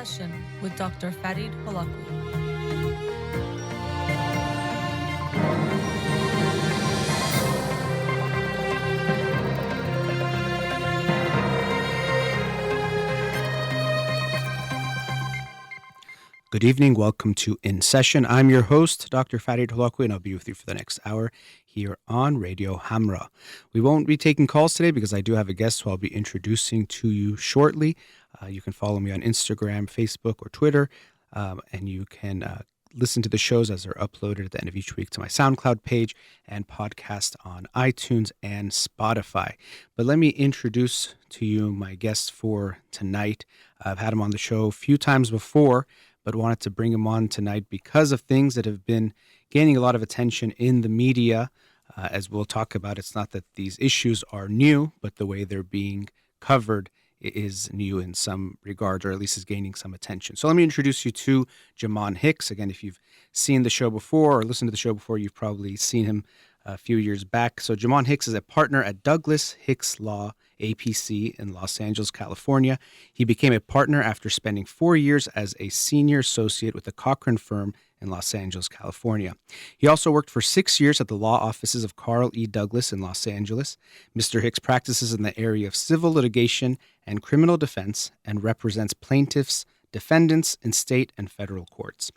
Session with Dr. Farid Holakouee. Good evening. Welcome to In Session. I'm your host, Dr. Farid Holakouee, and I'll be with you for the next hour here on Radio Hamra. We won't be taking calls today because I do have a guest who I'll be introducing to you shortly. You can follow me on Instagram, Facebook, or Twitter, and you can listen to the shows as they're uploaded at the end of each week to my SoundCloud page and podcast on iTunes and Spotify. But let me introduce to you my guest for tonight. I've had him on the show a few times before, but wanted to bring him on tonight because of things that have been gaining a lot of attention in the media. As we'll talk about, it's not that these issues are new, but the way they're being covered is new in some regard, or at least is gaining some attention. So let me introduce you to Jamon Hicks. Again, if you've seen the show before or listened to the show before, you've probably seen him a few years back. So Jamon Hicks is a partner at Douglas Hicks Law, APC, in Los Angeles, California. He became a partner after spending 4 years as a senior associate with the Cochran firm in Los Angeles, California. He also worked for 6 years at the law offices of Carl E. Douglas in Los Angeles. Mr. Hicks practices in the area of civil litigation and criminal defense and represents plaintiffs, defendants in state and federal courts.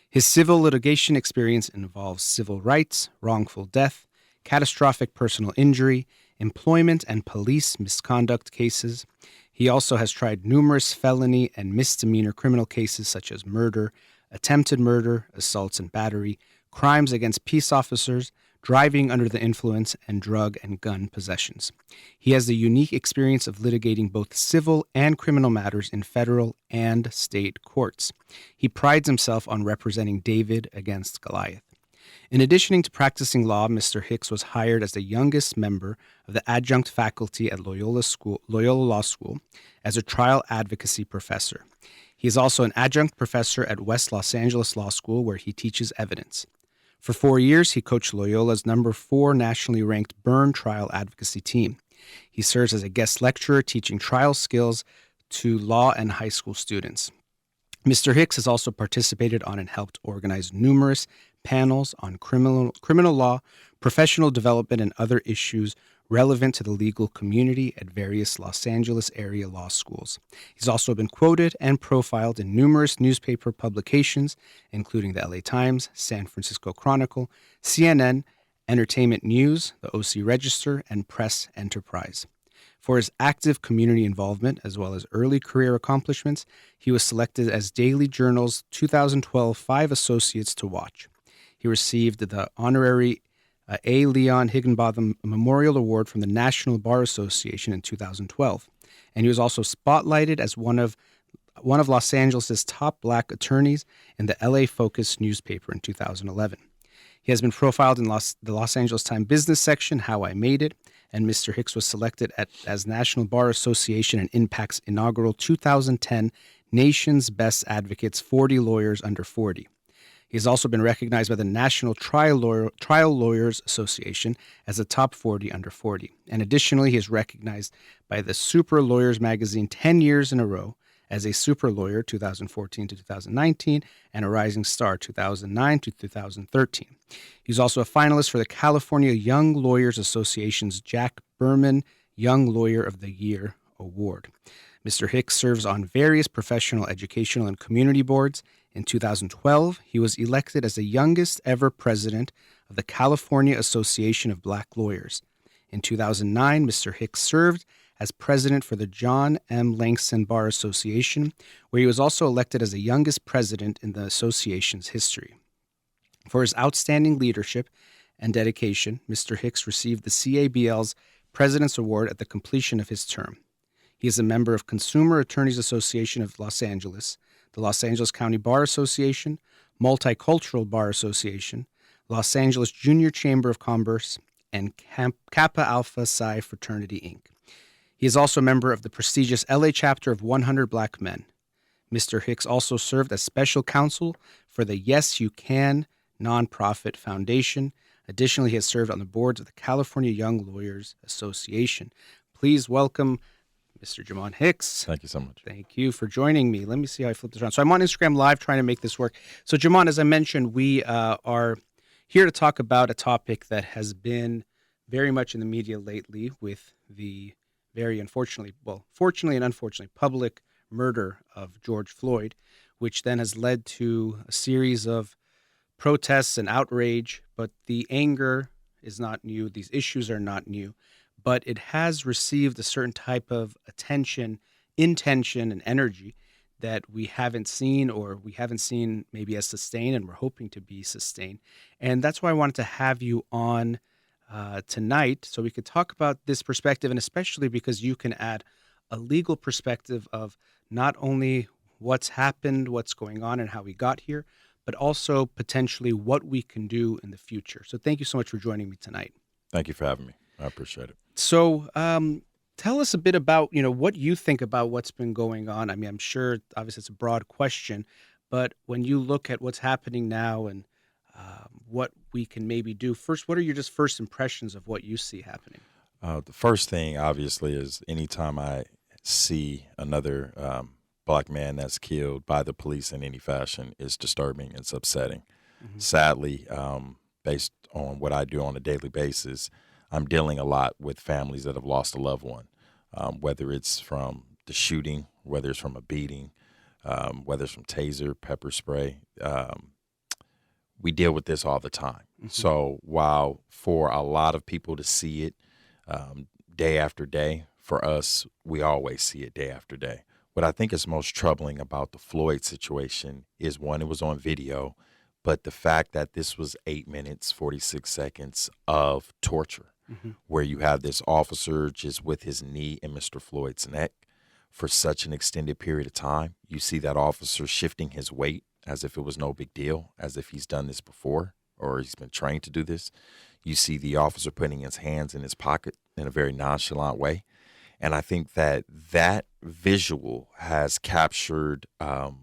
His civil litigation experience involves civil rights, wrongful death, catastrophic personal injury, employment and police misconduct cases. He also has tried numerous felony and misdemeanor criminal cases such as murder, attempted murder, assaults and battery, crimes against peace officers, driving under the influence, and drug and gun possessions. He has the unique experience of litigating both civil and criminal matters in federal and state courts. He prides himself on representing David against Goliath. In addition to practicing law, Mr. Hicks was hired as the youngest member of the adjunct faculty at Loyola Law School as a trial advocacy professor. He is also an adjunct professor at West Los Angeles Law School, where he teaches evidence. For 4 years, he coached Loyola's number 4 nationally ranked Byrne trial advocacy team. He serves as a guest lecturer teaching trial skills to law and high school students. Mr. Hicks has also participated on and helped organize numerous panels on criminal law, professional development, and other issues relevant to the legal community at various Los Angeles area law schools. He's also been quoted and profiled in numerous newspaper publications, including the LA Times, San Francisco Chronicle, CNN, Entertainment News, the OC Register, and Press Enterprise. For his active community involvement as well as early career accomplishments, he was selected as Daily Journal's 2012 5 Associates to Watch. He received the honorary A. Leon Higginbotham Memorial Award from the National Bar Association in 2012, and he was also spotlighted as one of Los Angeles' top black attorneys in the LA Focus newspaper in 2011. He has been profiled in the Los Angeles Times business section, How I Made It, and Mr. Hicks was selected as National Bar Association and Impact's inaugural 2010 Nation's Best Advocates 40 Lawyers Under 40. He has also been recognized by the National Trial Lawyers Association as a top 40 under 40. And additionally, he is recognized by the Super Lawyers magazine 10 years in a row as a Super Lawyer 2014 to 2019 and a Rising Star 2009 to 2013. He's also a finalist for the California Young Lawyers Association's Jack Berman Young Lawyer of the Year Award. Mr. Hicks serves on various professional, educational, and community boards. In 2012, he was elected as the youngest ever president of the California Association of Black Lawyers. In 2009, Mr. Hicks served as president for the John M. Langston Bar Association, where he was also elected as the youngest president in the association's history. For his outstanding leadership and dedication, Mr. Hicks received the CABL's President's Award at the completion of his term. He is a member of Consumer Attorneys Association of Los Angeles, the Los Angeles County Bar Association, Multicultural Bar Association, Los Angeles Junior Chamber of Commerce, and Kappa Alpha Psi Fraternity, Inc. He is also a member of the prestigious LA chapter of 100 Black Men. Mr. Hicks also served as special counsel for the Yes You Can nonprofit foundation. Additionally, he has served on the boards of the California Young Lawyers Association. Please welcome Mr. Jamon Hicks. Thank you so much. Thank you for joining me. Let me see how I flip this around. So I'm on Instagram Live trying to make this work. So Jamon, as I mentioned, we are here to talk about a topic that has been very much in the media lately with the very fortunately and unfortunately, public murder of George Floyd, which then has led to a series of protests and outrage. But the anger is not new. These issues are not new. But it has received a certain type of attention, intention, and energy that we haven't seen maybe as sustained, and we're hoping to be sustained. And that's why I wanted to have you on tonight so we could talk about this perspective, and especially because you can add a legal perspective of not only what's happened, what's going on, and how we got here, but also potentially what we can do in the future. So thank you so much for joining me tonight. Thank you for having me. I appreciate it. So tell us a bit about, what you think about what's been going on. I mean, I'm sure, obviously, it's a broad question, but when you look at what's happening now and what we can maybe do, first, what are your just first impressions of what you see happening? The first thing, obviously, is anytime I see another black man that's killed by the police in any fashion is disturbing. It's upsetting. Mm-hmm. Sadly, based on what I do on a daily basis, I'm dealing a lot with families that have lost a loved one, whether it's from the shooting, whether it's from a beating, whether it's from taser, pepper spray. We deal with this all the time. Mm-hmm. So while for a lot of people to see it day after day, for us, we always see it day after day. What I think is most troubling about the Floyd situation is, one, it was on video, but the fact that this was 8 minutes, 46 seconds of torture, mm-hmm. where you have this officer just with his knee in Mr. Floyd's neck for such an extended period of time. You see that officer shifting his weight as if it was no big deal, as if he's done this before or he's been trained to do this. You see the officer putting his hands in his pocket in a very nonchalant way. And I think that that visual has captured the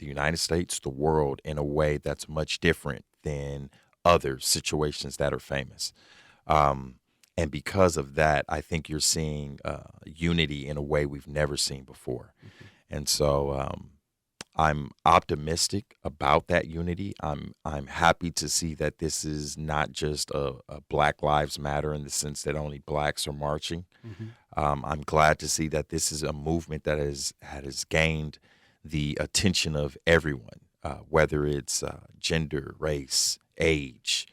United States, the world, in a way that's much different than other situations that are famous. And because of that, I think you're seeing unity in a way we've never seen before. Mm-hmm. And so I'm optimistic about that unity. I'm happy to see that this is not just a Black Lives Matter in the sense that only blacks are marching. Mm-hmm. I'm glad to see that this is a movement that has gained the attention of everyone, whether it's gender, race, age,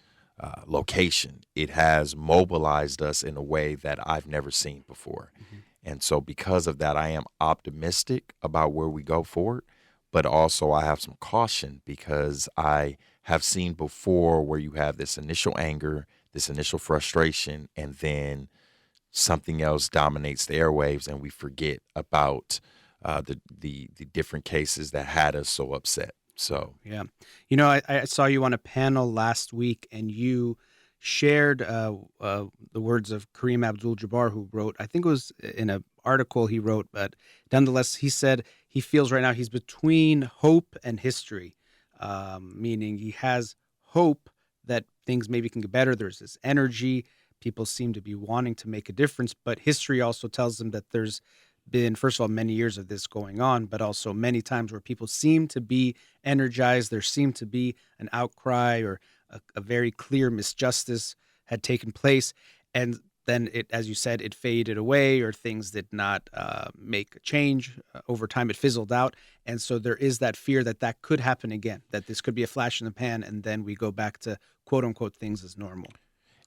location. It has mobilized us in a way that I've never seen before. Mm-hmm. And so because of that, I am optimistic about where we go forward. But also I have some caution because I have seen before where you have this initial anger, this initial frustration, and then something else dominates the airwaves and we forget about the different cases that had us so upset. So, yeah. I saw you on a panel last week and you shared the words of Kareem Abdul-Jabbar, who wrote, I think it was in an article he wrote, but nonetheless, he said he feels right now he's between hope and history, meaning he has hope that things maybe can get better. There's this energy. People seem to be wanting to make a difference, but history also tells them that there's been, first of all, many years of this going on, but also many times where people seem to be energized. There seemed to be an outcry or a very clear misjustice had taken place. And then it, as you said, it faded away or things did not make a change. Over time, it fizzled out. And so there is that fear that that could happen again, that this could be a flash in the pan and then we go back to quote unquote things as normal.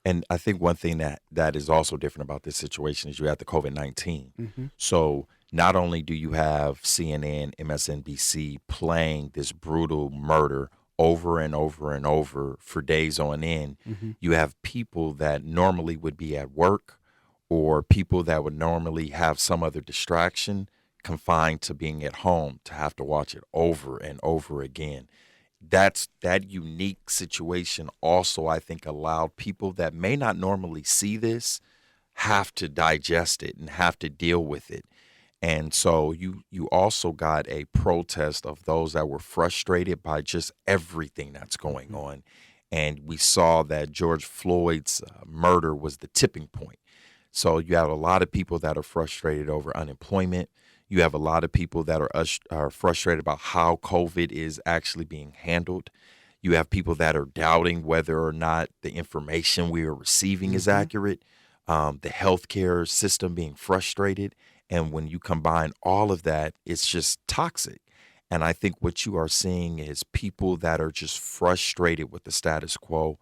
And I think one thing that is also different about this situation is you have the COVID-19. Mm-hmm. So not only do you have CNN, MSNBC playing this brutal murder over and over and over for days on end, mm-hmm. you have people that normally would be at work or people that would normally have some other distraction confined to being at home to have to watch it over and over again. That unique situation also, I think, allowed people that may not normally see this have to digest it and have to deal with it. And so you also got a protest of those that were frustrated by just everything that's going on. And we saw that George Floyd's murder was the tipping point. So you have a lot of people that are frustrated over unemployment. You have a lot of people that are frustrated about how COVID is actually being handled. You have people that are doubting whether or not the information we are receiving is accurate. The healthcare system being frustrated. And when you combine all of that, it's just toxic. And I think what you are seeing is people that are just frustrated with the status quo.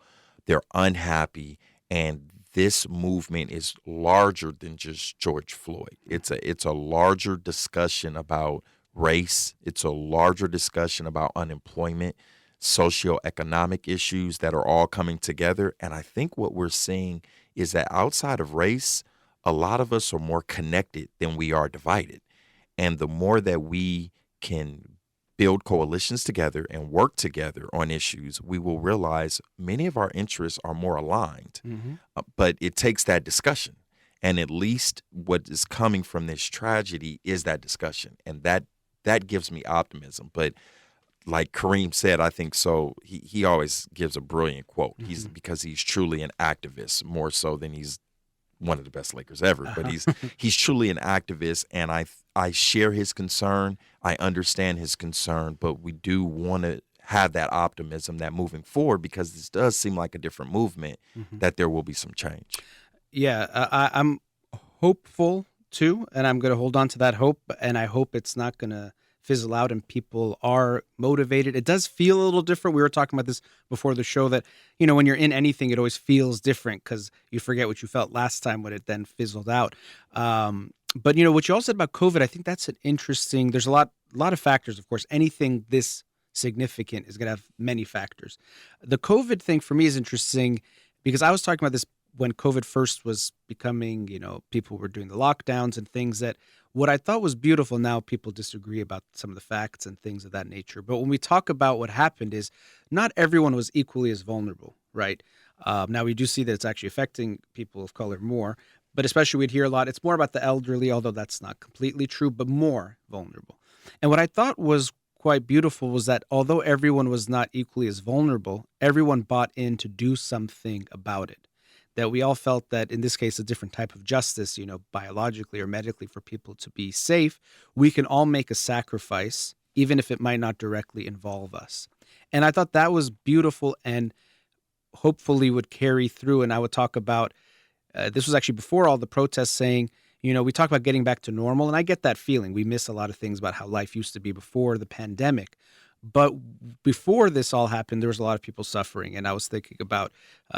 They're unhappy. And this movement is larger than just George Floyd. It's a larger discussion about race. It's a larger discussion about unemployment, socioeconomic issues that are all coming together. And I think what we're seeing is that outside of race, a lot of us are more connected than we are divided. And the more that we can build coalitions together and work together on issues, we will realize many of our interests are more aligned. But it takes that discussion. And at least what is coming from this tragedy is that discussion. And that gives me optimism. But like Kareem said, I think so. He always gives a brilliant quote. Because he's truly an activist, more so than he's one of the best Lakers ever. But he's truly an activist, and I share his concern. I understand his concern, but we do want to have that optimism that moving forward, because this does seem like a different movement, that there will be some change. Yeah, I'm hopeful too, and I'm going to hold on to that hope, and I hope it's not going to fizzle out and people are motivated. It does feel a little different. We were talking about this before the show that, when you're in anything, it always feels different because you forget what you felt last time when it then fizzled out. But, what you all said about COVID, I think that's an interesting, there's a lot of factors, of course. Anything this significant is going to have many factors. The COVID thing for me is interesting because I was talking about this when COVID first was becoming, people were doing the lockdowns and things that what I thought was beautiful. Now people disagree about some of the facts and things of that nature. But when we talk about what happened is not everyone was equally as vulnerable, right? Now we do see that it's actually affecting people of color more, but especially we'd hear a lot. It's more about the elderly, although that's not completely true, but more vulnerable. And what I thought was quite beautiful was that although everyone was not equally as vulnerable, everyone bought in to do something about it. That we all felt that in this case, a different type of justice, biologically or medically for people to be safe, we can all make a sacrifice, even if it might not directly involve us. And I thought that was beautiful and hopefully would carry through. And I would talk about, this was actually before all the protests saying, we talk about getting back to normal. And I get that feeling. We miss a lot of things about how life used to be before the pandemic. But before this all happened, there was a lot of people suffering. And I was thinking about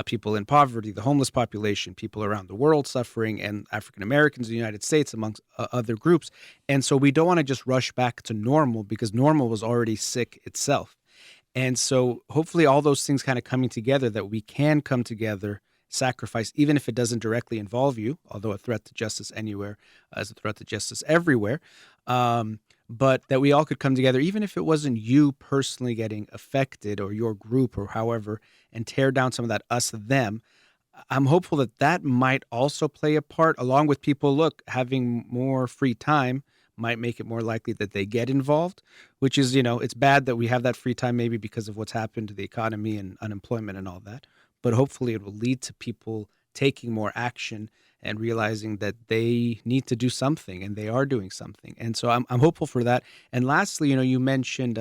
people in poverty, the homeless population, people around the world suffering, and African Americans in the United States, amongst other groups. And so we don't want to just rush back to normal because normal was already sick itself. And so hopefully all those things kind of coming together, that we can come together, sacrifice, even if it doesn't directly involve you, although a threat to justice anywhere is a threat to justice everywhere. But that we all could come together, even if it wasn't you personally getting affected or your group or however, and tear down some of that us, them. I'm hopeful that that might also play a part, along with people, having more free time might make it more likely that they get involved, which is, it's bad that we have that free time maybe because of what's happened to the economy and unemployment and all that. But hopefully it will lead to people taking more action and realizing that they need to do something, and they are doing something. And so I'm hopeful for that. And lastly, you mentioned,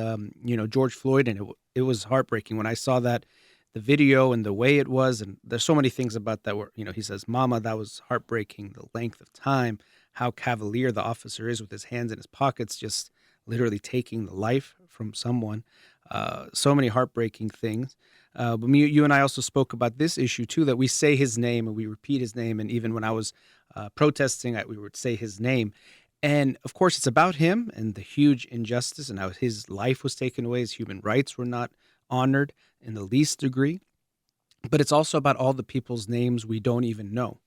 George Floyd, and it was heartbreaking when I saw that, the video and the way it was. And there's so many things about that where, he says, "Mama, that was heartbreaking. The length of time, how cavalier the officer is with his hands in his pockets, just literally taking the life from someone." So many heartbreaking things. But you and I also spoke about this issue too, that we say his name and we repeat his name. And even when I was protesting, we would say his name. And of course, it's about him and the huge injustice and how his life was taken away. His human rights were not honored in the least degree. But it's also about all the people's names we don't even know,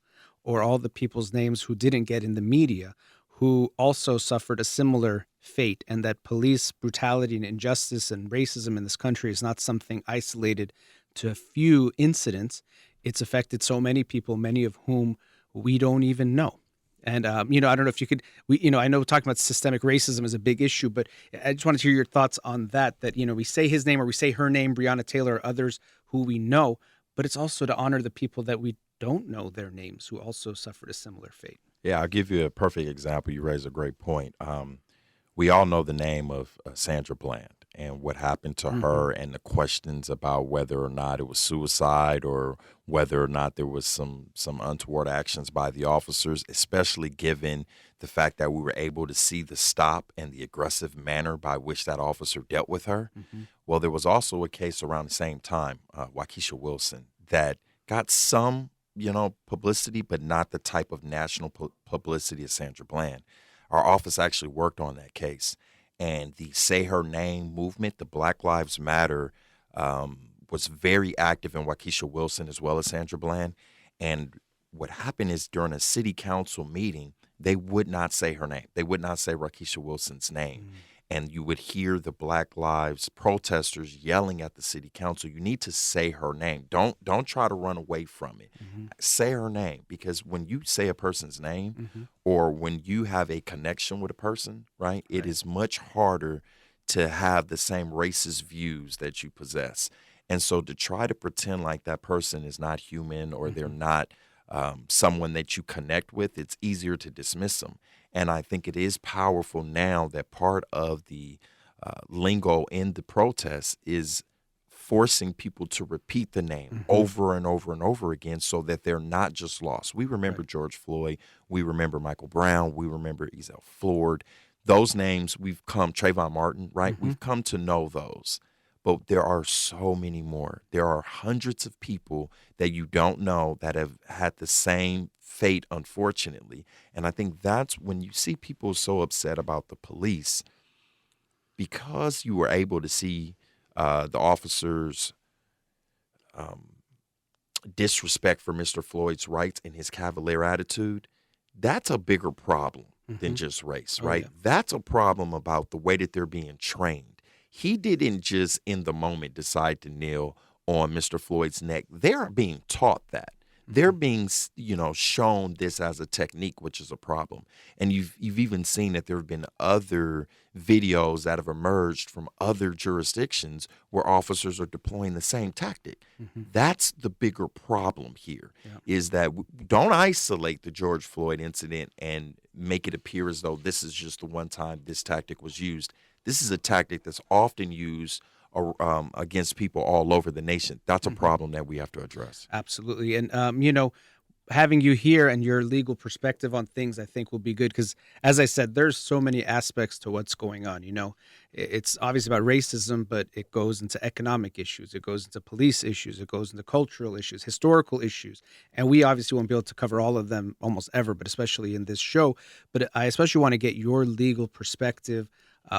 or all the people's names who didn't get in the media, who also suffered a similar fate, and that police brutality and injustice and racism in this country is not something isolated to a few incidents. It's affected so many people, many of whom we don't even know. And, I don't know if you could, I know talking about systemic racism is a big issue, but I just wanted to hear your thoughts on that, we say his name or we say her name, Breonna Taylor, or others who we know, but it's also to honor the people that we don't know their names who also suffered a similar fate. Yeah, I'll give you a perfect example. You raise a great point. We all know the name of Sandra Bland and what happened to her, and the questions about whether or not it was suicide or whether or not there was some untoward actions by the officers, especially given the fact that we were able to see the stop and the aggressive manner by which that officer dealt with her. Well, there was also a case around the same time, Waukesha Wilson, that got some publicity, but not the type of national publicity as Sandra Bland. Our office actually worked on that case, and the Say Her Name movement, the Black Lives Matter, was very active in Waukesha Wilson as well as Sandra Bland. And what happened is during a city council meeting, they would not say her name. They would not say Waukesha Wilson's name. And you would hear the Black Lives protesters yelling at the city council, you need to say her name. Don't try to run away from it. Say her name, because when you say a person's name or when you have a connection with a person, right, it is much harder to have the same racist views that you possess. And so to try to pretend like that person is not human or they're not someone that you connect with, it's easier to dismiss them. And I think it is powerful now that part of the lingo in the protests is forcing people to repeat the name over and over and over again so that they're not just lost. We remember George Floyd. We remember Michael Brown. We remember Ezell Ford. Those names Trayvon Martin, right? We've come to know those. But there are so many more. There are hundreds of people that you don't know that have had the same fate, unfortunately. And I think that's when you see people so upset about the police, because you were able to see the officers' disrespect for Mr. Floyd's rights and his cavalier attitude. That's a bigger problem than just race, right? That's a problem about the way that they're being trained. He didn't just in the moment decide to kneel on Mr. Floyd's neck. They're being taught that. They're being, shown this as a technique, which is a problem. And you've even seen that there have been other videos that have emerged from other jurisdictions where officers are deploying the same tactic. That's the bigger problem here, is that don't isolate the George Floyd incident and make it appear as though this is just the one time this tactic was used. This is a tactic that's often used against people all over the nation. That's a problem that we have to address. Absolutely. And, having you here and your legal perspective on things, I think will be good because, as I said, there's so many aspects to what's going on. It's obviously about racism, but it goes into economic issues. It goes into police issues. It goes into cultural issues, historical issues. And we obviously won't be able to cover all of them almost ever, but especially in this show. But I especially want to get your legal perspective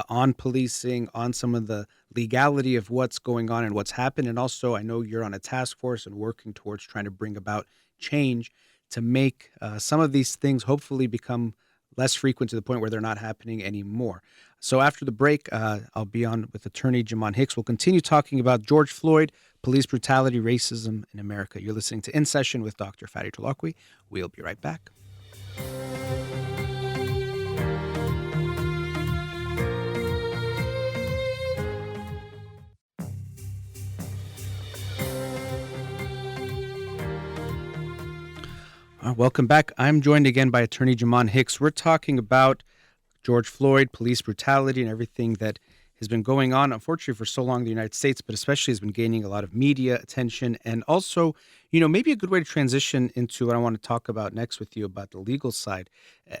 on policing, on some of the legality of what's going on and what's happened. And also, I know you're on a task force and working towards trying to bring about change to make some of these things hopefully become less frequent to the point where they're not happening anymore. So after the break, I'll be on with attorney Jamon Hicks. We'll continue talking about George Floyd, police brutality, racism in America. You're listening to In Session with Dr. Farid Holakouee. We'll be right back. Welcome back. I'm joined again by attorney Jamon Hicks. We're talking about George Floyd, police brutality, and everything that has been going on, unfortunately, for so long in the United States, but especially has been gaining a lot of media attention. And also, maybe a good way to transition into what I want to talk about next with you about the legal side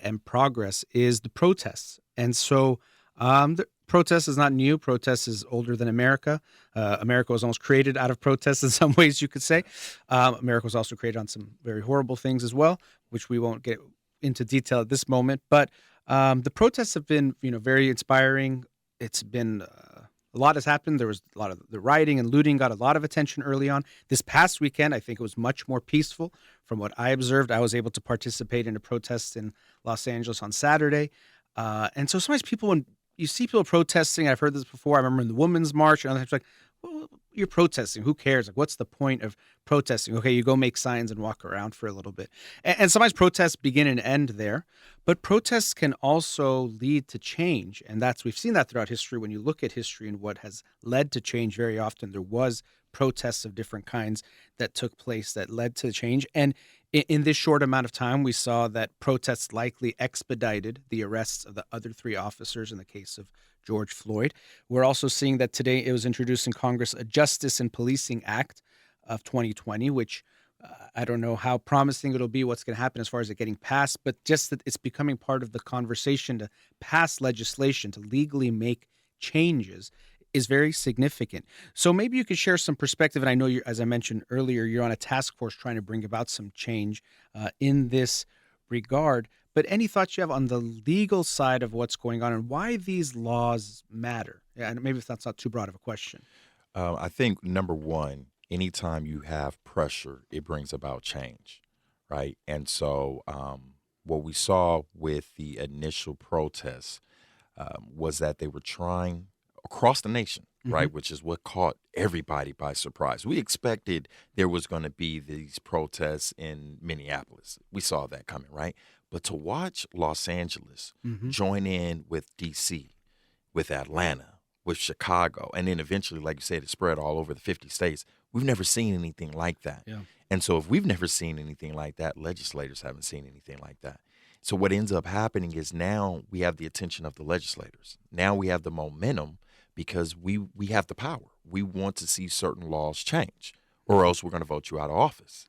and progress is the protests. And so the protest is not new. Protest is older than America. America was almost created out of protests in some ways, you could say. America was also created on some very horrible things as well, which we won't get into detail at this moment. But the protests have been, very inspiring. It's been a lot has happened. There was a lot of the rioting and looting got a lot of attention early on. This past weekend, I think it was much more peaceful from what I observed. I was able to participate in a protest in Los Angeles on Saturday. And so sometimes when you see people protesting, I've heard this before. I remember in the Women's March and other things like, well, you're protesting. Who cares? Like, what's the point of protesting? Okay, you go make signs and walk around for a little bit. And sometimes protests begin and end there, but protests can also lead to change. And we've seen that throughout history. When you look at history and what has led to change, very often there was protests of different kinds that took place that led to change. And in this short amount of time, we saw that protests likely expedited the arrests of the other 3 officers in the case of George Floyd. We're also seeing that today it was introduced in Congress a Justice and Policing Act of 2020, which I don't know how promising it'll be, what's going to happen as far as it getting passed, but just that it's becoming part of the conversation to pass legislation, to legally make changes is very significant. So maybe you could share some perspective. And I know, as I mentioned earlier, you're on a task force trying to bring about some change in this regard. But any thoughts you have on the legal side of what's going on and why these laws matter? Yeah, and maybe if that's not too broad of a question. I think, number one, anytime you have pressure, it brings about change, right? And so what we saw with the initial protests was that they were trying across the nation, right, which is what caught everybody by surprise. We expected there was going to be these protests in Minneapolis. We saw that coming, right? But to watch Los Angeles join in with D.C., with Atlanta, with Chicago, and then eventually, like you said, it spread all over the 50 states. We've never seen anything like that. Yeah. And so if we've never seen anything like that, legislators haven't seen anything like that. So what ends up happening is now we have the attention of the legislators. Now we have the momentum because we have the power. We want to see certain laws change, or else we're going to vote you out of office.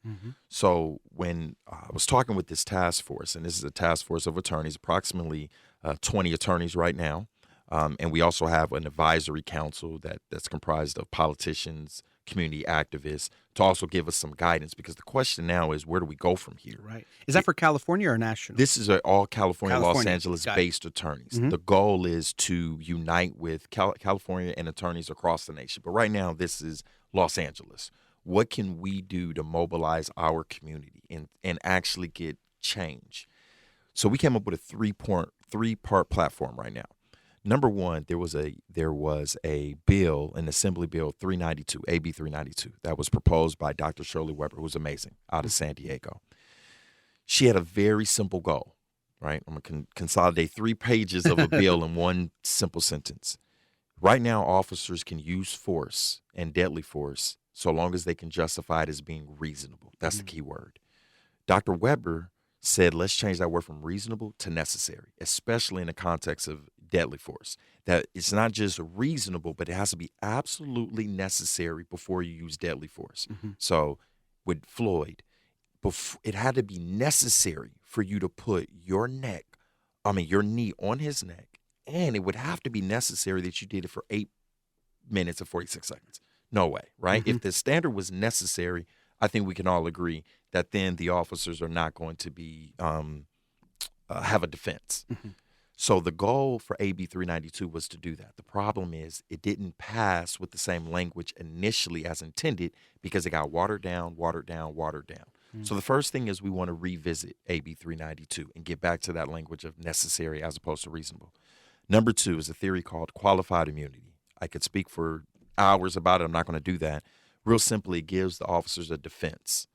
So when I was talking with this task force, and this is a task force of attorneys, approximately 20 attorneys right now, and we also have an advisory council that's comprised of politicians, community activists, to also give us some guidance, because the question now is, where do we go from here? Right. Is that for California or national? This is all California, Los Angeles-based attorneys. The goal is to unite with California and attorneys across the nation. But right now, this is Los Angeles. What can we do to mobilize our community and actually get change? So we came up with a three-part platform right now. Number one, there was a bill, an Assembly Bill 392, AB 392, that was proposed by Dr. Shirley Weber, who's amazing, out of San Diego. She had a very simple goal, right? I'm going to consolidate 3 pages of a bill in one simple sentence. Right now, officers can use force and deadly force so long as they can justify it as being reasonable. That's the key word. Dr. Weber said, let's change that word from reasonable to necessary, especially in the context of deadly force. That it's not just reasonable, but it has to be absolutely necessary before you use deadly force. So with Floyd, it had to be necessary for you to put your knee on his neck, and it would have to be necessary that you did it for 8 minutes and 46 seconds. No way, right? If the standard was necessary, I think we can all agree that then the officers are not going to be have a defense. So the goal for AB 392 was to do that. The problem is it didn't pass with the same language initially as intended because it got watered down. So the first thing is we want to revisit AB 392 and get back to that language of necessary as opposed to reasonable. Number 2 is a theory called qualified immunity. I could speak for hours about it. I'm not going to do that. Real simply, it gives the officers a defense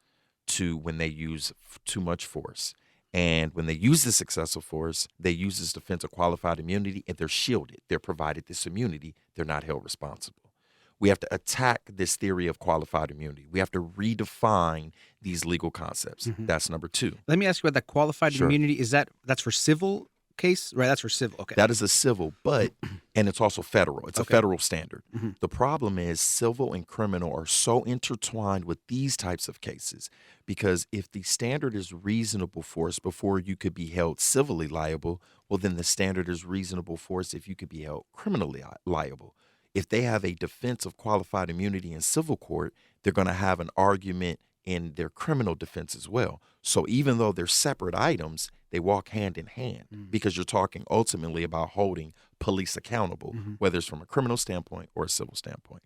to when they use too much force. And when they use this excessive force, they use this defense of qualified immunity, and they're shielded. They're provided this immunity. They're not held responsible. We have to attack this theory of qualified immunity. We have to redefine these legal concepts. That's number 2. Let me ask you about that qualified immunity. That's for civil case, right? That's for civil. Okay. That is a civil, and it's also federal. It's a federal standard. The problem is civil and criminal are so intertwined with these types of cases, because if the standard is reasonable force before you could be held civilly liable, well, then the standard is reasonable force if you could be held criminally liable. If they have a defense of qualified immunity in civil court, they're going to have an argument in their criminal defense as well. So even though they're separate items, they walk hand in hand because you're talking ultimately about holding police accountable, whether it's from a criminal standpoint or a civil standpoint.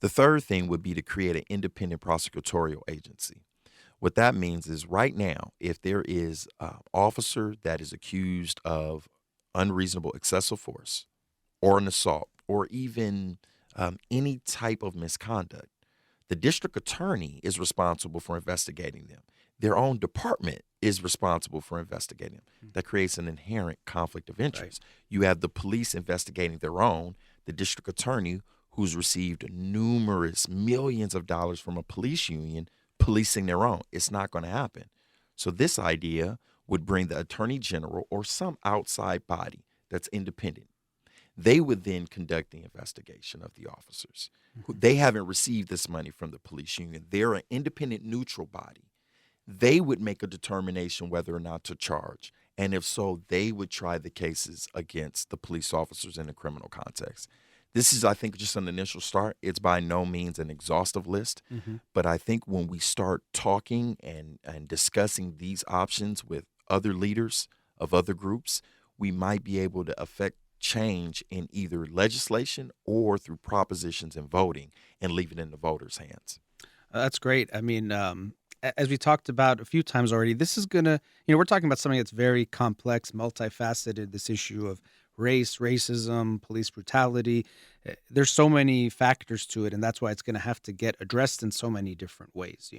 The third thing would be to create an independent prosecutorial agency. What that means is right now, if there is an officer that is accused of unreasonable excessive force or an assault or even any type of misconduct, the district attorney is responsible for investigating them. Their own department is responsible for investigating them. That creates an inherent conflict of interest. You have the police investigating their own, the district attorney who's received numerous millions of dollars from a police union policing their own. It's not going to happen. So this idea would bring the attorney general or some outside body that's independent. They would then conduct the investigation of the officers. They haven't received this money from the police union. They're an independent, neutral body. They would make a determination whether or not to charge. And if so, they would try the cases against the police officers in the criminal context. This is, I think, just an initial start. It's by no means an exhaustive list. But I think when we start talking and discussing these options with other leaders of other groups, we might be able to affect change in either legislation or through propositions and voting and leave it in the voters' hands. That's great. I mean, as we talked about a few times already, this is going to, we're talking about something that's very complex, multifaceted, this issue of race, racism, police brutality. There's so many factors to it, and that's why it's going to have to get addressed in so many different ways.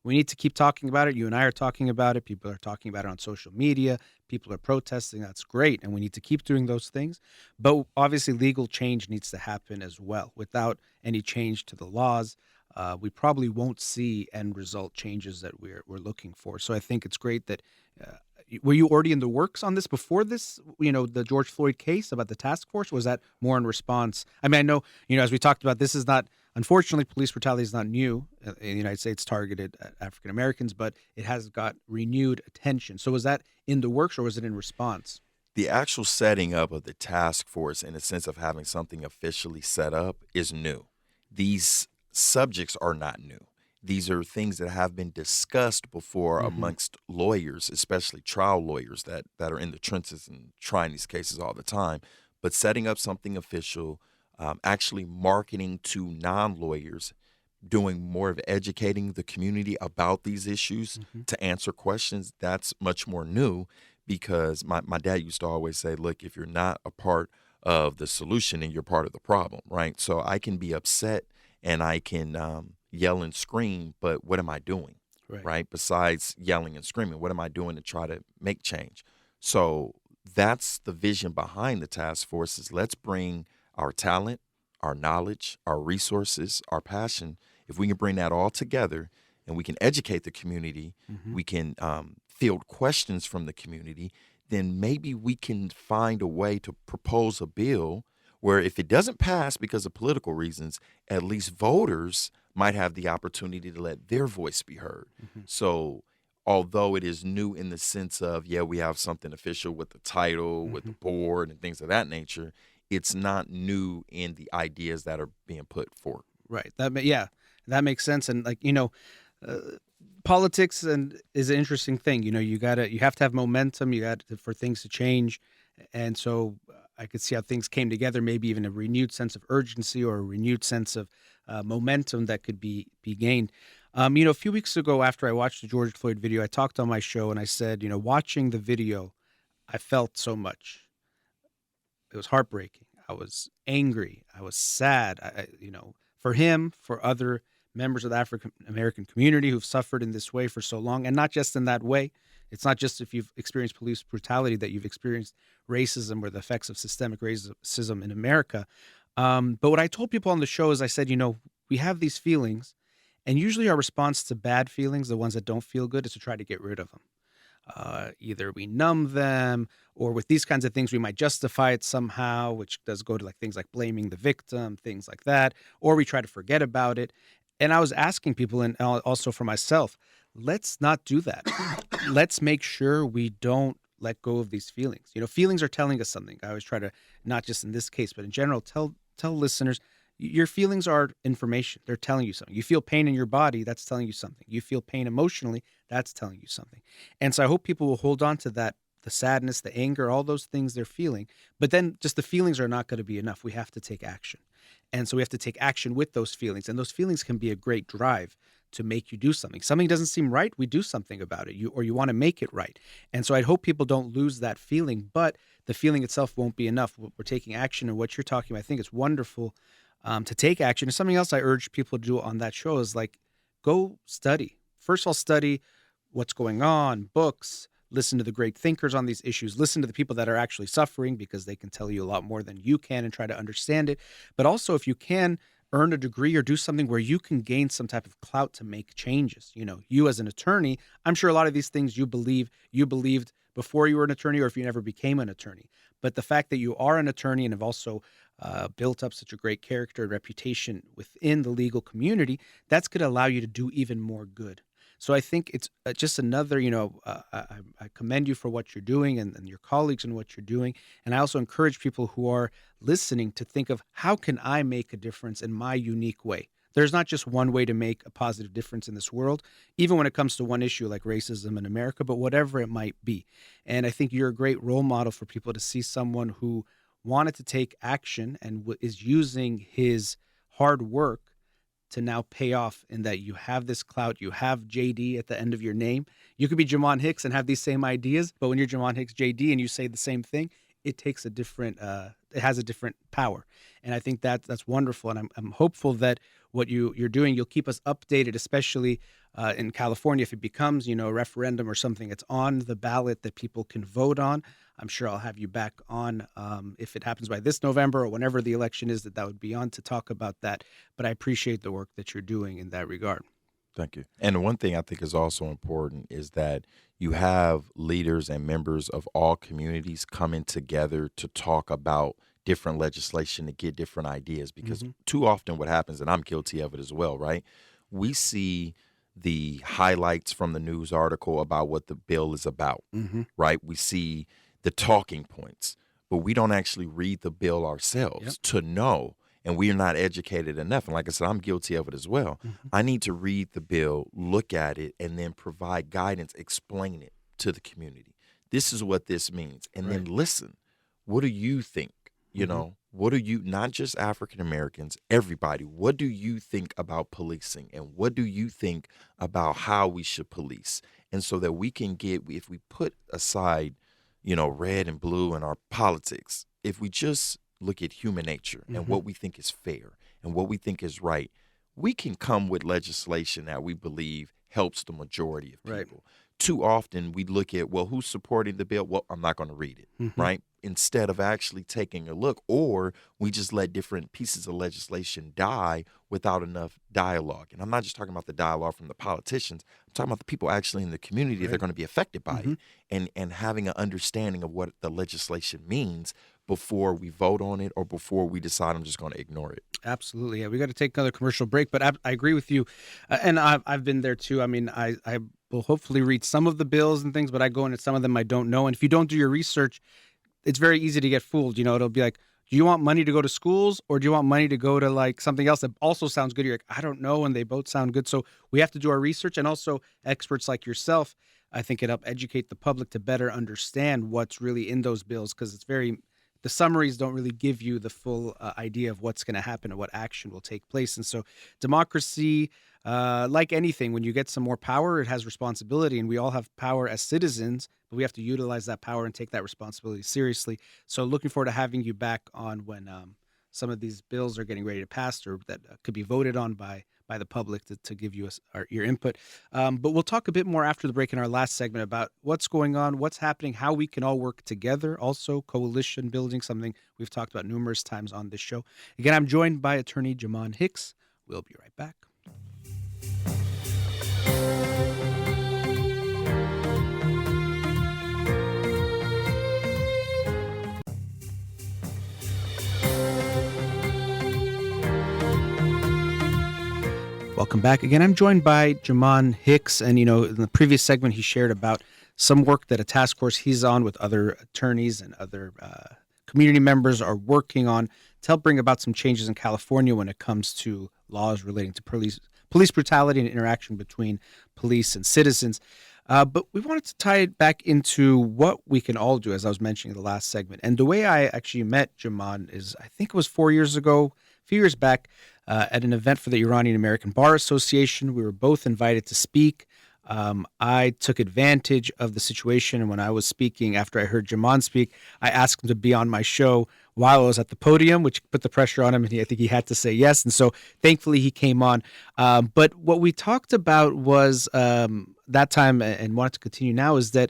We need to keep talking about it. You and I are talking about it. People are talking about it on social media. People are protesting. That's great, and we need to keep doing those things. But obviously, legal change needs to happen as well. Without any change to the laws, we probably won't see end result changes that we're looking for. So I think it's great that were you already in the works on this before this, the George Floyd case about the task force? Was that more in response? I mean, I know, as we talked about, this is not, unfortunately, police brutality is not new in the United States targeted at African Americans, but it has got renewed attention. So was that in the works or was it in response? The actual setting up of the task force in the sense of having something officially set up is new. These subjects are not new. These are things that have been discussed before amongst lawyers, especially trial lawyers that are in the trenches and trying these cases all the time. But setting up something official, actually marketing to non-lawyers, doing more of educating the community about these issues to answer questions, that's much more new because my dad used to always say, look, if you're not a part of the solution, then you're part of the problem, right? So I can be upset and I can yell and scream, but what am I doing, right? Besides yelling and screaming, what am I doing to try to make change? So that's the vision behind the task force is let's bring our talent, our knowledge, our resources, our passion. If we can bring that all together and we can educate the community, we can field questions from the community, then maybe we can find a way to propose a bill where if it doesn't pass because of political reasons, at least voters might have the opportunity to let their voice be heard. So although it is new in the sense of, we have something official with the title, with the board and things of that nature, it's not new in the ideas that are being put forth. Right. That makes sense. And politics is an interesting thing. You have to have momentum. For things to change. And so I could see how things came together, maybe even a renewed sense of urgency or a renewed sense of momentum that could be gained. A few weeks ago after I watched the George Floyd video, I talked on my show and I said, watching the video, I felt so much. It was heartbreaking. I was angry. I was sad. For him, for other members of the African American community who've suffered in this way for so long, and not just in that way. It's not just if you've experienced police brutality that you've experienced racism or the effects of systemic racism in America. But what I told people on the show is I said, we have these feelings, and usually our response to bad feelings, the ones that don't feel good, is to try to get rid of them. Either we numb them, or with these kinds of things, we might justify it somehow, which does go to things like blaming the victim, things like that, or we try to forget about it. And I was asking people, and also for myself, let's not do that. Let's make sure we don't let go of these feelings. Feelings are telling us something. I always try to, not just in this case, but in general, tell listeners, your feelings are information. They're telling you something. You feel pain in your body, that's telling you something. You feel pain emotionally, that's telling you something. And so I hope people will hold on to that, the sadness, the anger, all those things they're feeling. But then just the feelings are not going to be enough. We have to take action. And so we have to take action with those feelings. And those feelings can be a great drive to make you do something. Something doesn't seem right, we do something about it. You want to make it right. And so I hope people don't lose that feeling, but the feeling itself won't be enough. We're taking action, and what you're talking about, I think it's wonderful to take action. And something else I urge people to do on that show is go study. First of all, study what's going on, books, listen to the great thinkers on these issues, listen to the people that are actually suffering because they can tell you a lot more than you can and try to understand it. But also, if you can earn a degree or do something where you can gain some type of clout to make changes. You as an attorney, I'm sure a lot of these things you believed before you were an attorney or if you never became an attorney. But the fact that you are an attorney and have also built up such a great character and reputation within the legal community, that's going to allow you to do even more good. So I think it's just another, I commend you for what you're doing and your colleagues and what you're doing. And I also encourage people who are listening to think of how can I make a difference in my unique way? There's not just one way to make a positive difference in this world, even when it comes to one issue like racism in America, but whatever it might be. And I think you're a great role model for people to see someone who wanted to take action and is using his hard work to now pay off in that you have this clout, you have JD at the end of your name. You could be Jamon Hicks and have these same ideas, but when you're Jamon Hicks JD and you say the same thing, it takes a different, it has a different power. And I think that's wonderful. And I'm hopeful that what you're doing, you'll keep us updated, especially in California, if it becomes, a referendum or something that's on the ballot that people can vote on. I'm sure I'll have you back on if it happens by this November or whenever the election is that would be on to talk about that. But I appreciate the work that you're doing in that regard. Thank you. And one thing I think is also important is that you have leaders and members of all communities coming together to talk about different legislation to get different ideas, because too often what happens, and I'm guilty of it as well, right? We see the highlights from the news article about what the bill is about, right? We see the talking points, but we don't actually read the bill ourselves to know, and we are not educated enough. And like I said, I'm guilty of it as well. I need to read the bill, look at it, and then provide guidance, explain it to the community. This is what this means. And then listen, what do you think? What do you, not just African Americans, everybody, what do you think about policing? And what do you think about how we should police? And so that we can get, if we put aside, red and blue in our politics, if we just look at human nature and what we think is fair and what we think is right, we can come with legislation that we believe helps the majority of people. Too often we look at, well, who's supporting the bill? Well, I'm not going to read it, right? Instead of actually taking a look, or we just let different pieces of legislation die without enough dialogue. And I'm not just talking about the dialogue from the politicians. I'm talking about the people actually in the community that are going to be affected by it, and having an understanding of what the legislation means before we vote on it or before we decide I'm just going to ignore it. Absolutely. Yeah, we got to take another commercial break, but I agree with you. And I've been there too. I mean, I will hopefully read some of the bills and things, but I go into some of them I don't know. And if you don't do your research, it's very easy to get fooled. It'll be like, do you want money to go to schools or do you want money to go to like something else that also sounds good? You're like, I don't know. And they both sound good. So we have to do our research, and also experts like yourself, I think it help educate the public to better understand what's really in those bills, because the summaries don't really give you the full idea of what's going to happen and what action will take place. And so democracy, like anything, when you get some more power, it has responsibility, and we all have power as citizens, but we have to utilize that power and take that responsibility seriously. So looking forward to having you back on when some of these bills are getting ready to pass or that could be voted on by the public to give you your input. But we'll talk a bit more after the break in our last segment about what's going on, what's happening, how we can all work together. Also, coalition building, something we've talked about numerous times on this show. Again, I'm joined by attorney Jamon Hicks. We'll be right back. Welcome back. Again, I'm joined by Jamon Hicks, and in the previous segment he shared about some work that a task force he's on with other attorneys and other community members are working on to help bring about some changes in California when it comes to laws relating to police brutality and interaction between police and citizens. But we wanted to tie it back into what we can all do, as I was mentioning in the last segment. And the way I actually met Jamon is, I think it was 4 years ago, a few years back, at an event for the Iranian American Bar Association. We were both invited to speak. I took advantage of the situation, and when I was speaking, after I heard Jamon speak, I asked him to be on my show while I was at the podium, which put the pressure on him, and I think he had to say yes. And so thankfully he came on. But what we talked about was that time, and wanted to continue now, is that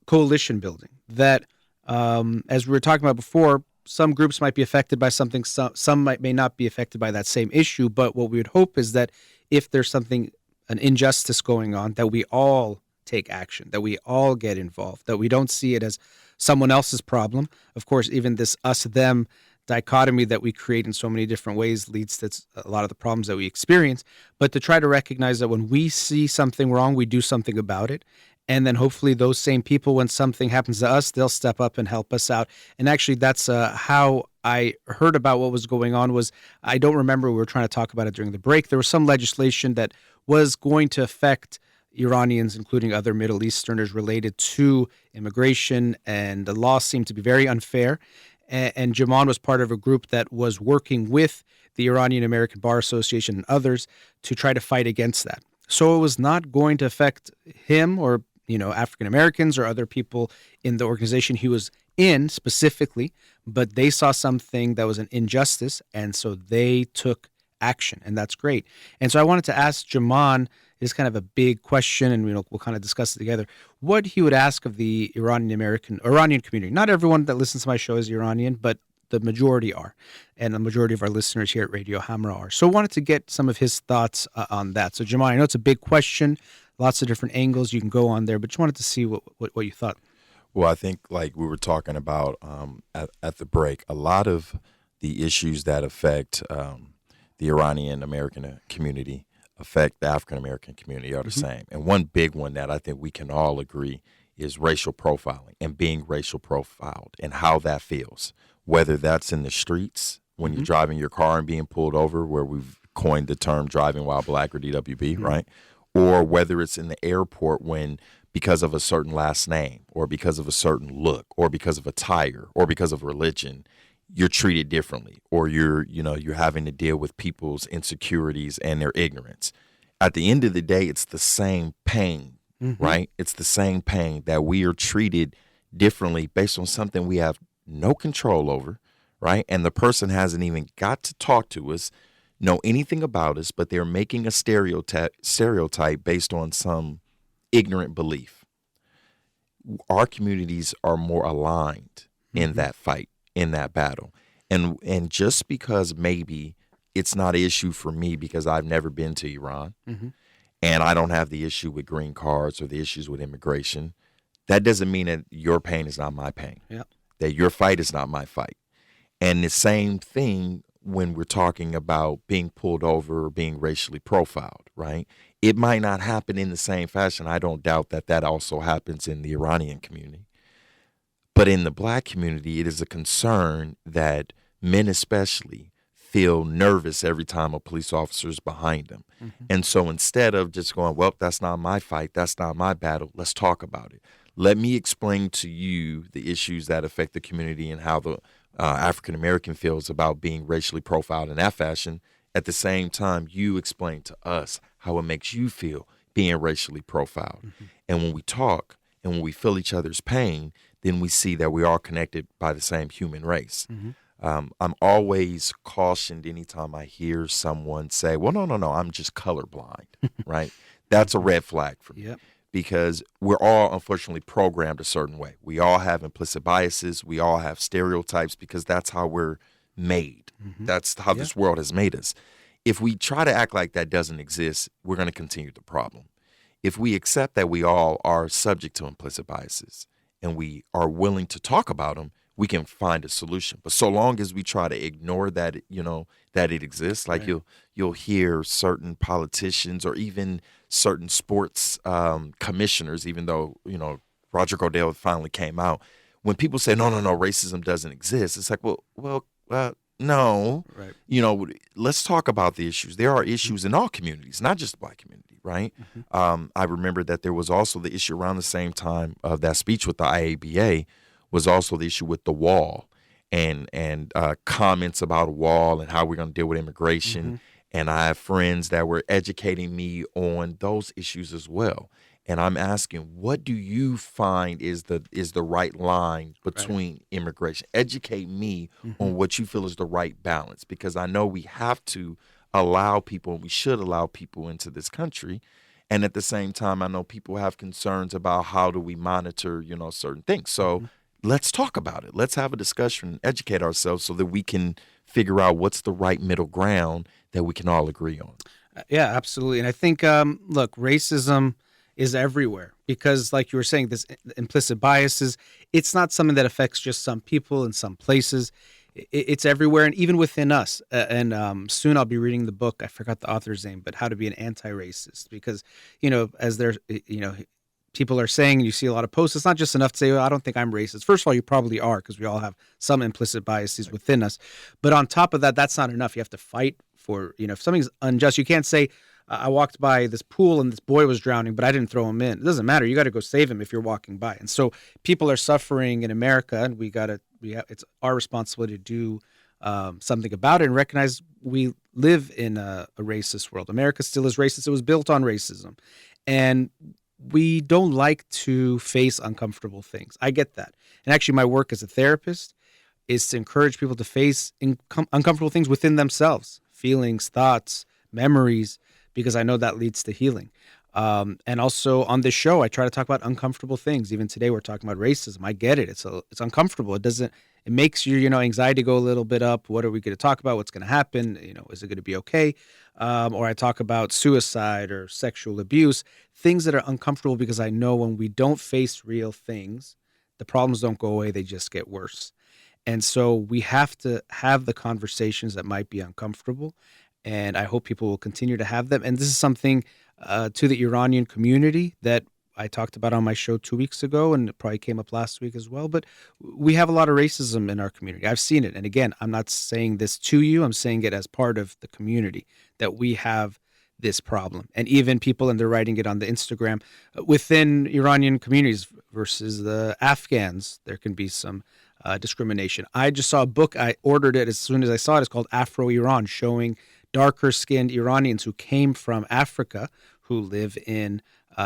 coalition building. That as we were talking about before, some groups might be affected by something, some may not be affected by that same issue. But what we would hope is that if there's an injustice going on, that we all take action, that we all get involved, that we don't see it as someone else's problem. Of course, even this us-them dichotomy that we create in so many different ways leads to a lot of the problems that we experience. But to try to recognize that when we see something wrong, we do something about it. And then hopefully those same people, when something happens to us, they'll step up and help us out. And actually, that's how I heard about what was going on. Was I don't remember, we were trying to talk about it during the break. There was some legislation that was going to affect Iranians, including other Middle Easterners, related to immigration, and the law seemed to be very unfair. And Jamon was part of a group that was working with the Iranian American Bar Association and others to try to fight against that. So it was not going to affect him or African Americans or other people in the organization he was in specifically, but they saw something that was an injustice, and so they took action, and that's great. And so I wanted to ask Jamon, is kind of a big question, and we'll kind of discuss it together, what he would ask of the Iranian community. Not everyone that listens to my show is Iranian, but the majority are, and the majority of our listeners here at Radio Hamra are. So I wanted to get some of his thoughts on that. So Jamon, I know it's a big question, lots of different angles you can go on there, but just wanted to see what you thought. Well, I think like we were talking about at the break, a lot of the issues that affect the Iranian American community affect the African American community are the same. And one big one that I think we can all agree is racial profiling and being racial profiled and how that feels, whether that's in the streets when you're driving your car and being pulled over, where we've coined the term driving while black or DWB, right? Or whether it's in the airport when because of a certain last name or because of a certain look or because of attire or because of religion, you're treated differently, or you're having to deal with people's insecurities and their ignorance. At the end of the day, it's the same pain, right? It's the same pain that we are treated differently based on something we have no control over, right? And the person hasn't even got to talk to us, know anything about us, but they're making a stereotype based on some ignorant belief. Our communities are more aligned in that fight, in that battle. And just because maybe it's not an issue for me because I've never been to Iran and I don't have the issue with green cards or the issues with immigration, that doesn't mean that your pain is not my pain, that your fight is not my fight. And the same thing when we're talking about being pulled over or being racially profiled, right? It might not happen in the same fashion. I don't doubt that that also happens in the Iranian community. But in the black community, it is a concern that men especially feel nervous every time a police officer is behind them. And so instead of just going, well, that's not my fight, that's not my battle, let's talk about it. Let me explain to you the issues that affect the community and how the African American feels about being racially profiled in that fashion. At the same time, you explain to us how it makes you feel being racially profiled. And when we talk and when we feel each other's pain, then we see that we are connected by the same human race. I'm always cautioned anytime I hear someone say, well, no, I'm just colorblind, right? That's a red flag for me. Because we're all unfortunately programmed a certain way. We all have implicit biases. We all have stereotypes because that's how we're made. That's how this world has made us. If we try to act like that doesn't exist, we're going to continue the problem. If we accept that we all are subject to implicit biases and we are willing to talk about them, we can find a solution. But so long as we try to ignore that, that it exists, like you'll hear certain politicians or even certain sports commissioners, even though, Roger Goodell finally came out. When people say, no, racism doesn't exist, it's like, well, no. Right. Let's talk about the issues. There are issues in all communities, not just the black community, right? I remember that there was also the issue around the same time of that speech with the IABA was also the issue with the wall and comments about a wall and how we're going to deal with immigration. And I have friends that were educating me on those issues as well. And I'm asking, what do you find is the right line between immigration? Educate me on what you feel is the right balance, because I know we have to allow people, and we should allow people into this country. And at the same time, I know people have concerns about how do we monitor, certain things. So let's talk about it. Let's have a discussion and educate ourselves so that we can figure out what's the right middle ground that we can all agree on. Yeah, absolutely. And I think, look, racism is everywhere because, like you were saying, this implicit biases, it's not something that affects just some people in some places. It's everywhere, and even within us. And soon I'll be reading the book. I forgot the author's name, but How to Be an Anti-Racist. Because, as there's, people are saying, you see a lot of posts, it's not just enough to say, I don't think I'm racist. First of all, you probably are, because we all have some implicit biases within us. But on top of that, that's not enough. You have to fight for, if something's unjust, you can't say, I walked by this pool and this boy was drowning, but I didn't throw him in. It doesn't matter. You got to go save him if you're walking by. And so people are suffering in America, and it's our responsibility to do something about it and recognize we live in a racist world. America still is racist. It was built on racism. And we don't like to face uncomfortable things. I get that. And actually, my work as a therapist is to encourage people to face uncomfortable things within themselves, feelings, thoughts, memories, because I know that leads to healing. And also on this show, I try to talk about uncomfortable things. Even today, we're talking about racism. I get it. It's uncomfortable. It makes your, anxiety go a little bit up. What are we going to talk about? What's going to happen? Is it going to be okay? Or I talk about suicide or sexual abuse, things that are uncomfortable because I know when we don't face real things, the problems don't go away. They just get worse. And so we have to have the conversations that might be uncomfortable. And I hope people will continue to have them. And this is something to the Iranian community that I talked about on my show 2 weeks ago, and it probably came up last week as well. But we have a lot of racism in our community. I've seen it. And again, I'm not saying this to you. I'm saying it as part of the community, that we have this problem. And even people, and they're writing it on the Instagram, within Iranian communities versus the Afghans, there can be some discrimination. I just saw a book. I ordered it as soon as I saw it. It's called Afro-Iran, showing darker-skinned Iranians who came from Africa, who live in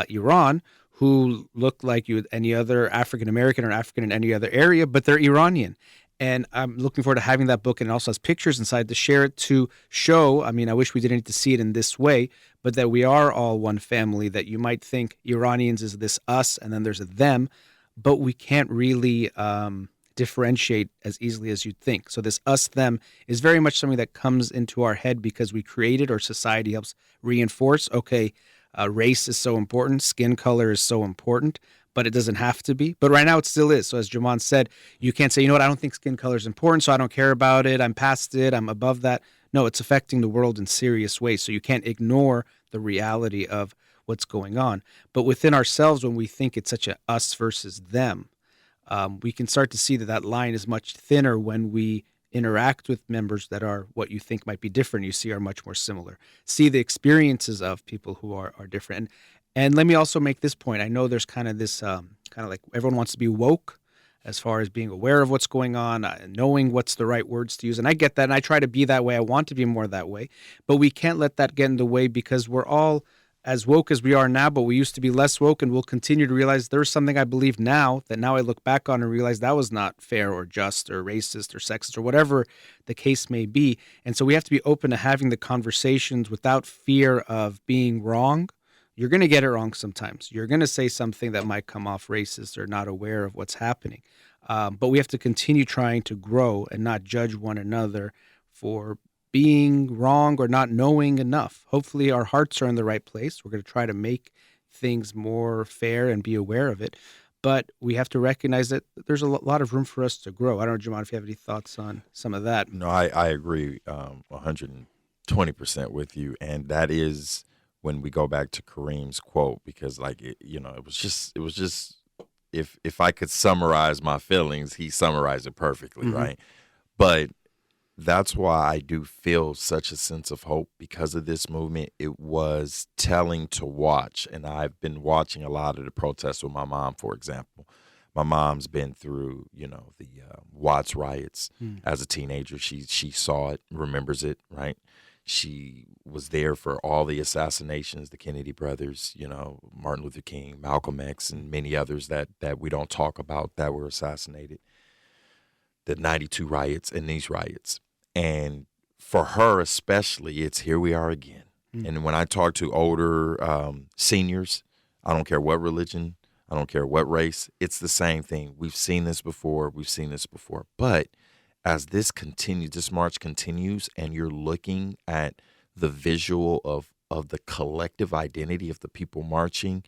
Iran, who look like any other African-American or African in any other area, but they're Iranian. And I'm looking forward to having that book, and it also has pictures inside to share it, to show, I wish we didn't need to see it in this way, but that we are all one family, that you might think Iranians is this us, and then there's a them, but we can't really differentiate as easily as you'd think. So this us-them is very much something that comes into our head because we created, or society helps reinforce, okay, race is so important, skin color is so important, but it doesn't have to be. But right now it still is. So as Jamon said, you can't say, I don't think skin color is important, so I don't care about it, I'm past it, I'm above that. No, it's affecting the world in serious ways. So you can't ignore the reality of what's going on. But within ourselves, when we think it's such a us versus them, we can start to see that line is much thinner when we interact with members that are what you think might be different, you see are much more similar. See the experiences of people who are different. And let me also make this point. I know there's kind of this, like everyone wants to be woke as far as being aware of what's going on, knowing what's the right words to use. And I get that, and I try to be that way. I want to be more that way. But we can't let that get in the way, because we're all as woke as we are now, but we used to be less woke, and we'll continue to realize there's something I believe now that now I look back on and realize that was not fair or just or racist or sexist or whatever the case may be. And so we have to be open to having the conversations without fear of being wrong. You're going to get it wrong sometimes. You're going to say something that might come off racist or not aware of what's happening. But we have to continue trying to grow and not judge one another for being wrong or not knowing enough. Hopefully our hearts are in the right place. We're going to try to make things more fair and be aware of it. But we have to recognize that there's a lot of room for us to grow. I don't know, Jamon, if you have any thoughts on some of that. No, I agree 120% with you. And that is when we go back to Kareem's quote, because it was just if I could summarize my feelings, he summarized it perfectly, right? But that's why I do feel such a sense of hope because of this movement. It was telling to watch, and I've been watching a lot of the protests with my mom, for example. My mom's been through, the Watts riots as a teenager. She saw it, remembers it, right? She was there for all the assassinations, the Kennedy brothers, Martin Luther King, Malcolm X, and many others that we don't talk about that were assassinated. The 92 riots and these riots. And for her especially, it's here we are again. And when I talk to older seniors, I don't care what religion, I don't care what race, it's the same thing. We've seen this before. But as this march continues, and you're looking at the visual of the collective identity of the people marching,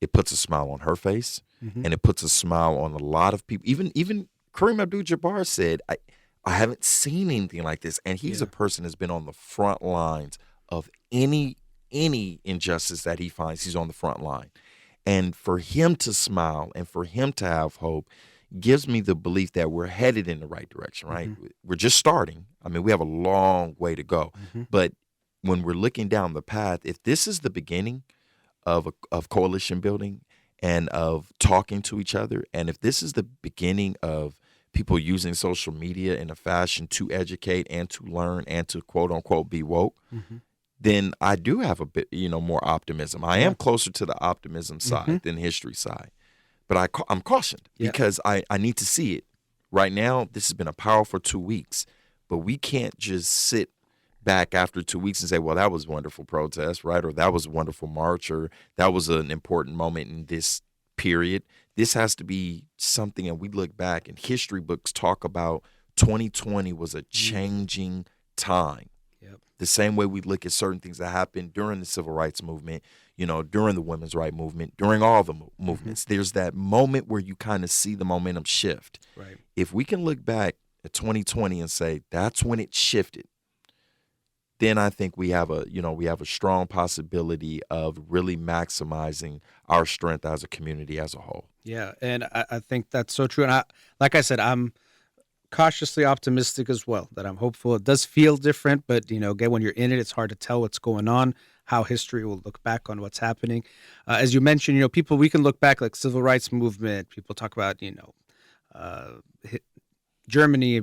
it puts a smile on her face, and it puts a smile on a lot of people. Even Kareem Abdul-Jabbar said, I haven't seen anything like this. And he's a person that's been on the front lines of any injustice that he finds. He's on the front line. And for him to smile and for him to have hope gives me the belief that we're headed in the right direction, right? We're just starting. I mean, we have a long way to go. But when we're looking down the path, if this is the beginning of coalition building and of talking to each other, and if this is the beginning of people using social media in a fashion to educate and to learn and to quote unquote be woke, then I do have a bit, more optimism. I am closer to the optimism side than history side, but I'm cautioned because I need to see it. Right now, this has been a powerful 2 weeks, but we can't just sit back after 2 weeks and say, well, that was a wonderful protest, right? Or that was a wonderful march, or that was an important moment in this period. This has to be something, and we look back, and history books talk about 2020 was a changing time. The same way we look at certain things that happened during the civil rights movement, during the women's rights movement, during all the movements. There's that moment where you kind of see the momentum shift. Right. If we can look back at 2020 and say that's when it shifted, then I think we have a strong possibility of really maximizing our strength as a community as a whole. Yeah, and I think that's so true. And like I said, I'm cautiously optimistic as well, that I'm hopeful. It does feel different, but again, when you're in it, it's hard to tell what's going on, how history will look back on what's happening. As you mentioned, we can look back, like civil rights movement. People talk about Germany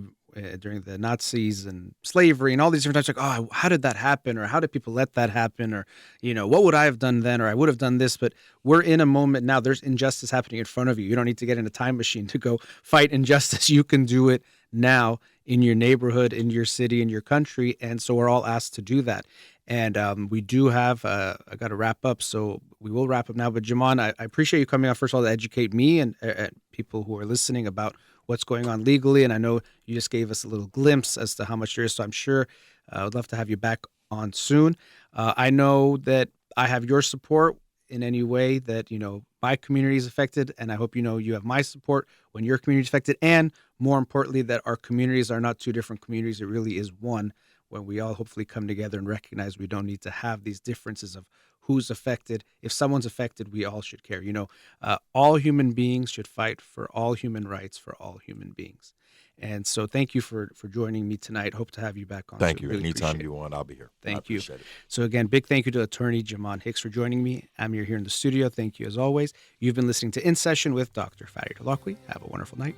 during the Nazis and slavery and all these different types. Like, oh, how did that happen? Or how did people let that happen? Or what would I have done then? Or I would have done this. But we're in a moment now. There's injustice happening in front of you. You don't need to get in a time machine to go fight injustice. You can do it now in your neighborhood, in your city, in your country. And so we're all asked to do that. And we do have, I got to wrap up, so we will wrap up now. But Jamon, I appreciate you coming on, first of all, to educate me and people who are listening about what's going on legally. And I know you just gave us a little glimpse as to how much there is. So I'm sure I would love to have you back on soon. I know that I have your support in any way that, my community is affected. And I hope you have my support when your community is affected. And more importantly, that our communities are not two different communities. It really is one, when we all hopefully come together and recognize we don't need to have these differences of who's affected. If someone's affected, we all should care. All human beings should fight for all human rights for all human beings. And so thank you for joining me tonight. Hope to have you back on. Thank you. Really anytime you want, I'll be here. Thank you. It. So again, big thank you to attorney Jamon Hicks for joining me. I'm here in the studio. Thank you as always. You've been listening to In Session with Dr. Farid Holakouee. Have a wonderful night.